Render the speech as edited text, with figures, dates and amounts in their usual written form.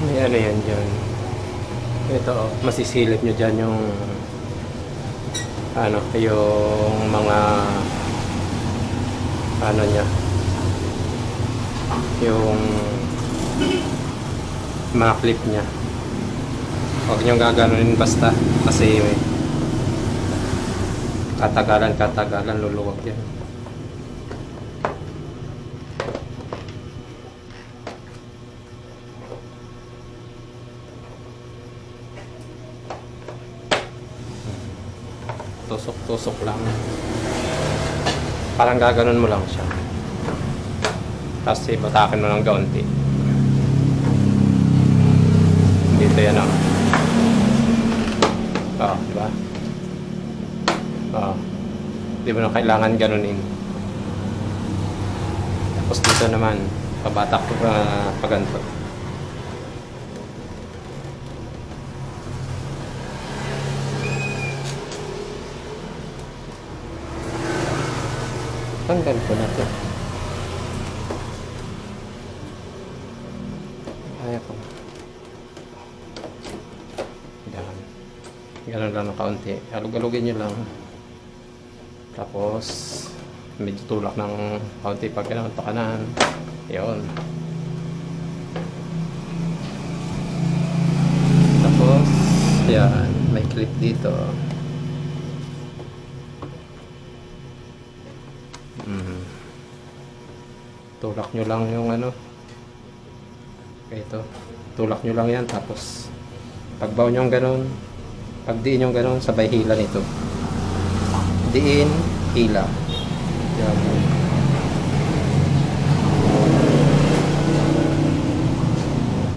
May ano yan dyan. Ito, oh, masisilip nyo dyan yung ano, yung mga ano niya, yung mga clip niya. Huwag nyo gaganunin basta kasi katagalan luluwag yan. Tusok-tusok lang. Parang gaganon mo lang siya. Tapos ibatakin mo ng kaunti. Dito yan, oh. Oh, diba? Oh. Di mo na kailangan ganunin. Tapos dito naman, pabatak ko paganto. Tanggal ko na ito. Kaya ko. Yan. Ganun lang ng kaunti. Alug-alugin nyo lang. Tapos, medyo tulak ng kaunti pag ganun pa kanan. Yun. Tapos, yan. May clip dito. Tulak nyo lang yung ano. Ito. Tulak nyo lang yan. Tapos, pagbaw nyo ganun. Pagdiin nyo ganun, sabay hila nito. Diin, hila. Yan.